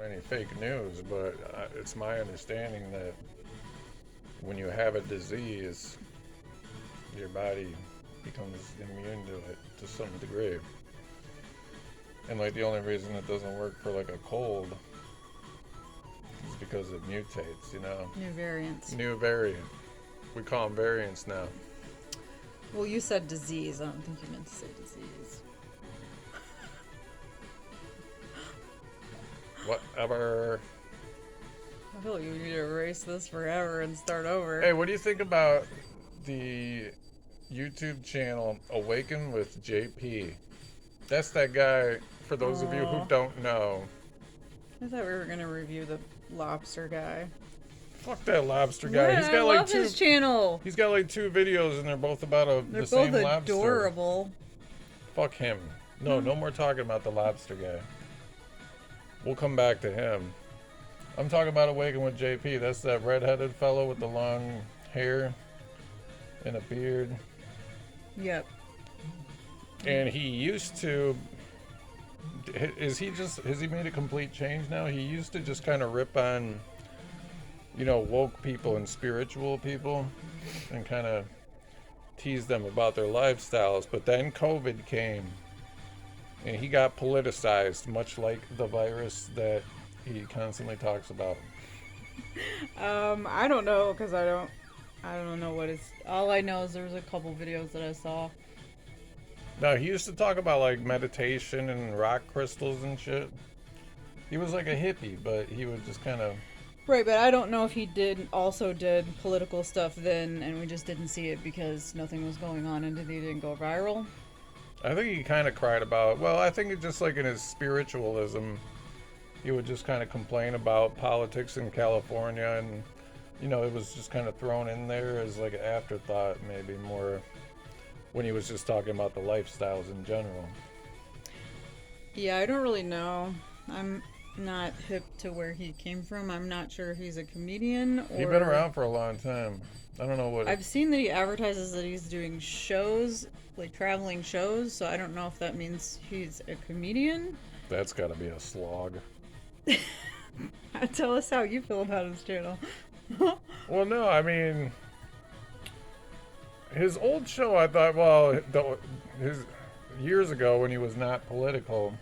any fake news, but it's my understanding that when you have a disease, your body becomes immune to it to some degree. And like the only reason it doesn't work for like a cold is because it mutates, you know? New variants. New variant. We call them variants now. Well, you said disease. I don't think you meant to say disease. Whatever. I feel like we need to erase this forever and start over. Hey, what do you think about the YouTube channel AwakenWithJP? That's that guy, for those of you who don't know. I thought we were going to review the lobster guy. Fuck that lobster guy. Yeah, He's got I like love his channel. He's got like 2 videos and they're both about They're the same both lobster. adorable. Fuck him. No more talking about the lobster guy. We'll come back to him. I'm talking about Awaken with JP. That's that redheaded fellow with the long hair and a beard. Yep. And he used to... has he made a complete change now? He used to just kind of rip on, you know, woke people and spiritual people and kind of tease them about their lifestyles. But then COVID came and he got politicized, much like the virus that he constantly talks about. I don't know, because I don't know what it's... All I know is there was a couple videos that I saw. No, he used to talk about like meditation and rock crystals and shit. He was like a hippie, but he would just kind of... Right, but I don't know if he also did political stuff then, and we just didn't see it because nothing was going on and he didn't go viral. I think he kind of cried about... Well, I think it's just like in his spiritualism, he would just kind of complain about politics in California, and, you know, it was just kind of thrown in there as like an afterthought, maybe more when he was just talking about the lifestyles in general. Yeah, I don't really know. I'm not hip to where he came from. I'm not sure if he's a comedian or... He's been around for a long time. I don't know what... I've seen that he advertises that he's doing shows, like traveling shows, so I don't know if that means he's a comedian. That's got to be a slog. Tell us how you feel about his channel. Well, no, I mean... His old show, I thought, well, his years ago when he was not political,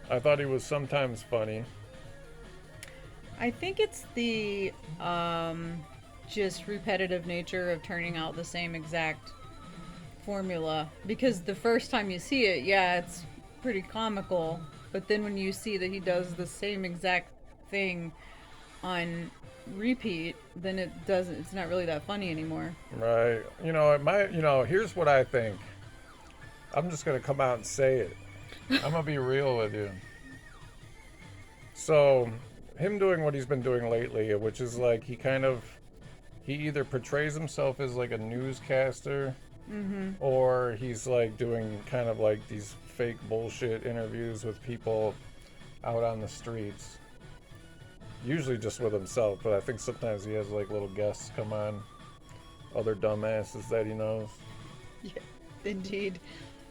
I thought he was sometimes funny. I think it's the just repetitive nature of turning out the same exact formula. Because the first time you see it, yeah, it's pretty comical. But then when you see that he does the same exact thing on repeat, then it's not really that funny anymore. Right. Here's what I think. I'm just going to come out and say it. I'm going to be real with you. So, him doing what he's been doing lately, which is like he either portrays himself as like a newscaster, or he's like doing kind of like these fake bullshit interviews with people out on the streets. Usually just with himself, but I think sometimes he has like little guests come on, other dumbasses that he knows. Yeah, indeed.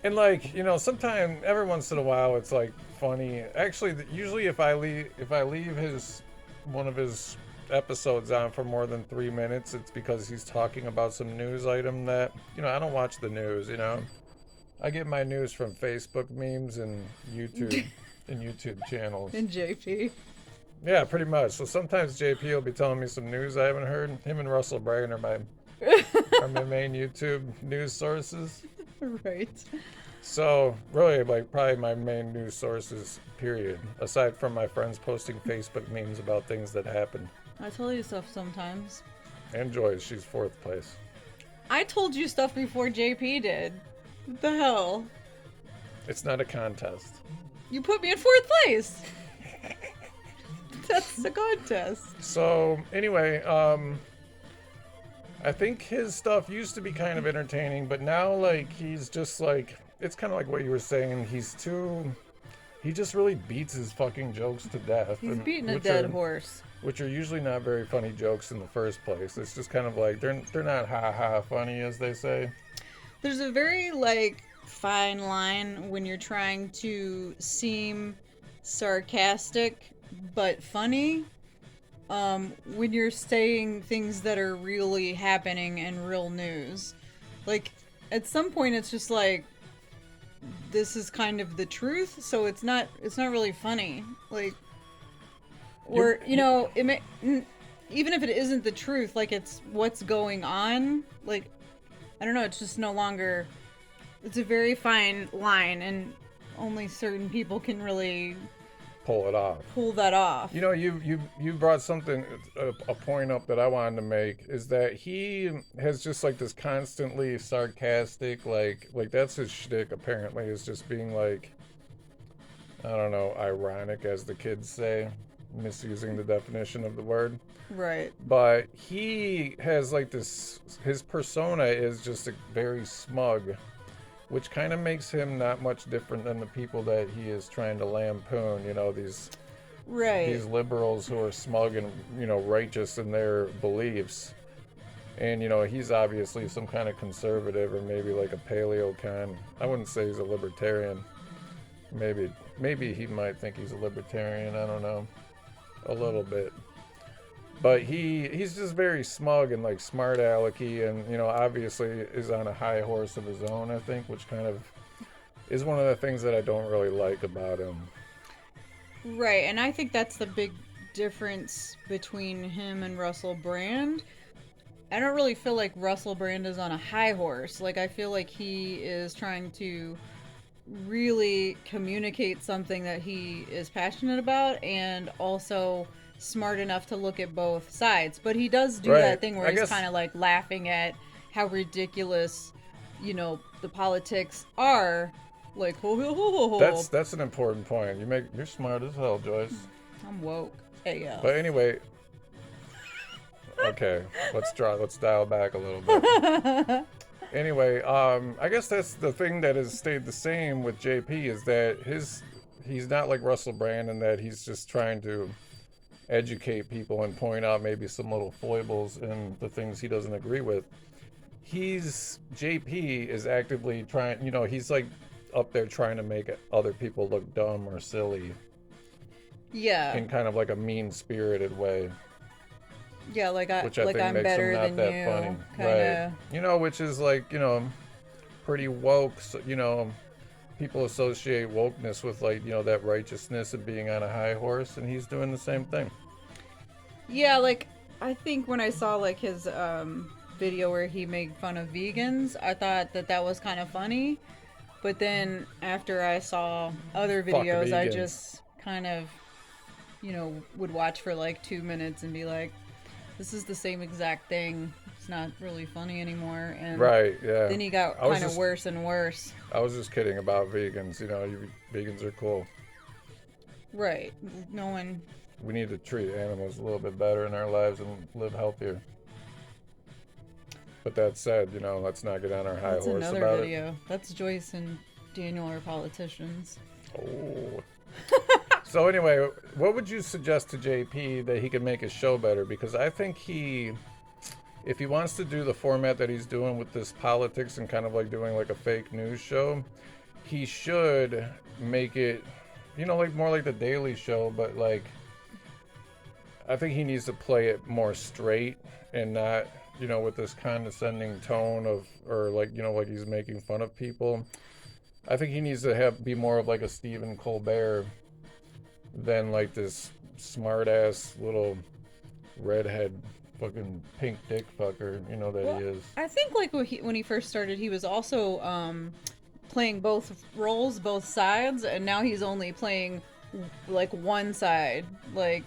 And like, you know, sometime every once in a while it's like funny. Actually, usually if I leave one of his episodes on for more than 3 minutes, it's because he's talking about some news item that, you know, I don't watch the news, you know. I get my news from Facebook memes and YouTube and YouTube channels. And JP. Yeah, pretty much. So sometimes JP will be telling me some news I haven't heard. Him and Russell Brand are my main YouTube news sources. Right. So really, like, probably my main news sources, period. Aside from my friends posting Facebook memes about things that happened. I tell you stuff sometimes. And Joyce, she's 4th place. I told you stuff before JP did. What the hell? It's not a contest. You put me in 4th place. That's the contest. So anyway, I think his stuff used to be kind of entertaining, but now like he's just like, it's kind of like what you were saying. He just really beats his fucking jokes to death. He's beating a dead horse. Which are usually not very funny jokes in the first place. It's just kind of like, they're not ha-ha funny, as they say. There's a very, like, fine line when you're trying to seem sarcastic but funny when you're saying things that are really happening in real news. Like, at some point it's just like, this is kind of the truth, so it's not really funny. Like, or it may, even if it isn't the truth, like, it's what's going on. Like, I don't know, it's just no longer, it's a very fine line, and only certain people can really pull that off. You brought something, a point up that I wanted to make, is that he has just like this constantly sarcastic, like that's his shtick apparently, is just being like, I don't know, ironic, as the kids say, misusing the definition of the word. Right. But he has like this, his persona is just a very smug, which kind of makes him not much different than the people that he is trying to lampoon, these liberals who are smug and, righteous in their beliefs. And, he's obviously some kind of conservative, or maybe like a paleocon. I wouldn't say he's a libertarian. Maybe he might think he's a libertarian, I don't know. A little bit. But he's just very smug and like smart alecky, and obviously is on a high horse of his own, I think, which kind of is one of the things that I don't really like about him. Right, and I think that's the big difference between him and Russell Brand. I don't really feel like Russell Brand is on a high horse. Like, I feel like he is trying to really communicate something that he is passionate about, and also smart enough to look at both sides. But he does do that thing where he's kind of like laughing at how ridiculous, the politics are. Like, ho ho ho ho ho. That's an important point. You're smart as hell, Joyce. I'm woke. Hey, yeah. But anyway, okay, let's dial back a little bit. Anyway, I guess that's the thing that has stayed the same with JP, is that he's not like Russell Brand in that he's just trying to educate people and point out maybe some little foibles in the things he doesn't agree with. JP is actively trying, he's like up there trying to make other people look dumb or silly. Yeah. In kind of like a mean-spirited way. Yeah, which I think I'm makes better him not than that you. funny. Kinda. Right. Which is like, pretty woke. So, people associate wokeness with like, that righteousness and being on a high horse, and he's doing the same thing. Yeah, like, I think when I saw like his video where he made fun of vegans, I thought that was kind of funny. But then after I saw other videos, I just kind of, would watch for like 2 minutes and be like, this is the same exact thing. It's not really funny anymore. And right, yeah. Then he got kind of worse and worse. I was just kidding about vegans. Vegans are cool. Right. No one. We need to treat animals a little bit better in our lives and live healthier. But that said, let's not get on our high horse about it. That's another video. That's Joyce and Daniel are politicians. Oh. So anyway, what would you suggest to JP that he could make his show better? Because I think if he wants to do the format that he's doing with this politics and kind of like doing like a fake news show, he should make it, like more like the Daily Show, but like, I think he needs to play it more straight and not, with this condescending tone or like, like he's making fun of people. I think he needs to be more of like a Stephen Colbert than like this smart ass little redhead fucking pink dick fucker, he is. I think like when he first started, he was also playing both roles, both sides, and now he's only playing like one side, like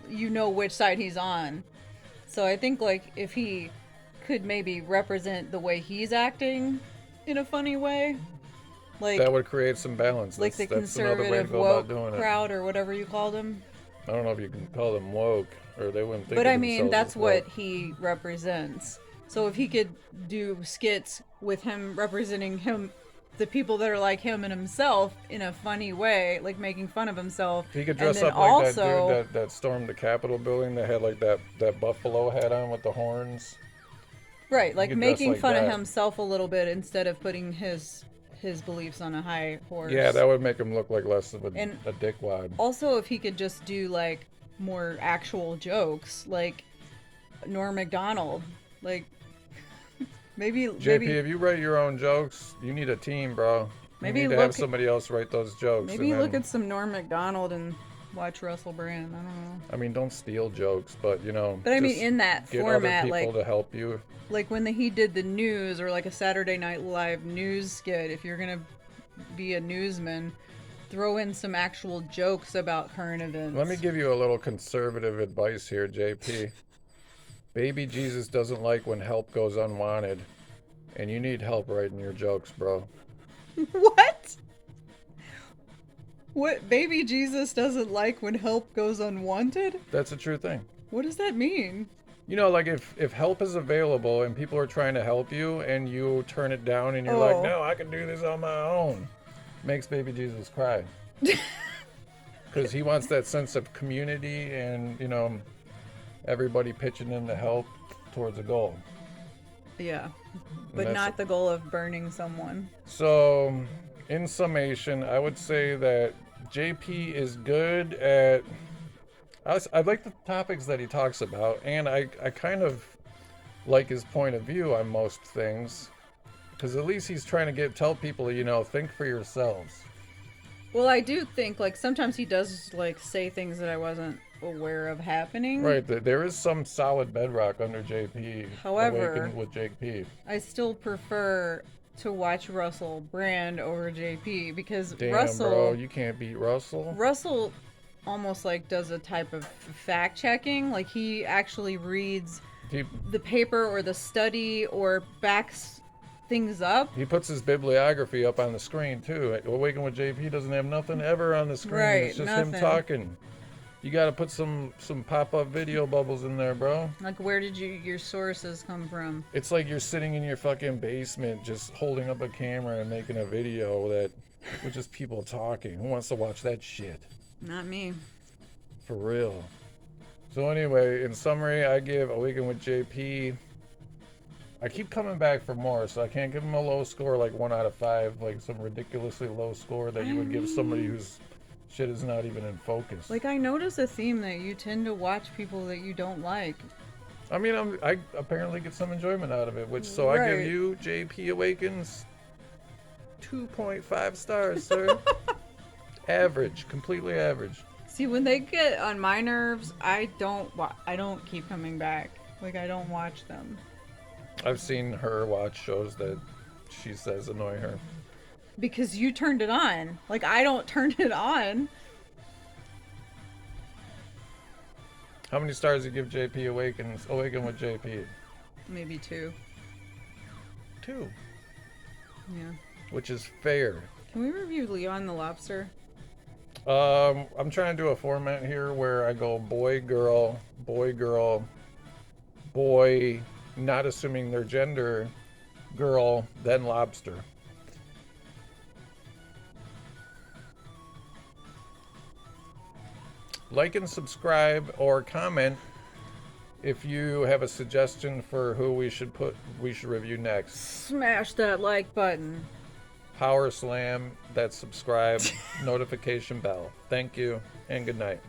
which side he's on. So I think like if he could maybe represent the way he's acting in a funny way, like that would create some balance. Like the conservative woke crowd or whatever you called him. I don't know if you can call them woke, or they wouldn't think. But of I mean, that's what he represents. So if he could do skits with him representing the people that are like him and himself in a funny way, like making fun of himself. He could dress up like that dude that stormed the Capitol building that had like that buffalo hat on with the horns. Right, like making fun of himself a little bit instead of putting his his beliefs on a high horse. Yeah, that would make him look like less of And a dickwad. also, if he could just do like more actual jokes, like Norm Macdonald, like maybe JP, if you write your own jokes, you need a team, bro. Maybe you need to look have somebody else write those jokes. maybe and look then- at some Norm Macdonald and watch Russell Brand. I don't know. I mean, don't steal jokes, but you know. But I mean, just in that get format, other people like to help you. when he did the news or like a Saturday Night Live news skit, if you're gonna be a newsman, throw in some actual jokes about current events. Let me give you a little conservative advice here, JP. Baby Jesus doesn't like when help goes unwanted, and you need help writing your jokes, bro. What? What baby Jesus doesn't like when help goes unwanted? That's a true thing. What does that mean? You know, like if help is available and people are trying to help you and you turn it down and you're like, Oh. no, I can do this on my own, makes baby Jesus cry. Because he wants that sense of community and, you know, everybody pitching in to help towards a goal. Yeah. But that's- not the goal of burning someone. So, in summation, I would say that JP is good at. I like the topics that he talks about, and I kind of like his point of view on most things, because at least he's trying to tell people, you know, think for yourselves. Well, I do think like sometimes he does like say things that I wasn't aware of happening. Right, there is some solid bedrock under JP. However- Awaken with JP. I still prefer to watch Russell Brand over JP because Damn, Russell bro, you can't beat Russell. Russell almost like does a type of fact checking. Like he actually reads the paper or the study or backs things up. He puts his bibliography up on the screen too. Awaken with JP doesn't have nothing ever on the screen. Right, It's just nothing. him talking. You got to put some pop-up video bubbles in there, bro. Like where did your sources come from? It's like you're sitting in your fucking basement just holding up a camera and making a video that with just people talking. Who wants to watch that shit? Not me. For real. So anyway, in summary, I give Awaken with JP. I keep coming back for more, so I can't give him a low score like 1 out of 5, like some ridiculously low score that you would give somebody whose shit is not even in focus. Like I notice a theme that you tend to watch people that you don't like. I mean, I apparently get some enjoyment out of it, which so I Right. give you JP Awakens 2.5 stars, sir. Average, completely average. See, when they get on my nerves, I don't keep coming back. Like I don't watch them. I've seen her watch shows that she says annoy her. Because you turned it on. Like I don't turn it on. How many stars do you give JP Awaken with JP? Maybe 2. 2, Yeah. which is fair. Can we review Leon the Lobster? I'm trying to do a format here where I go boy, girl, boy, not assuming their gender, girl, then lobster. Like and subscribe or comment if you have a suggestion for who we should review next. Smash that like button. Power slam that subscribe notification bell. Thank you and good night.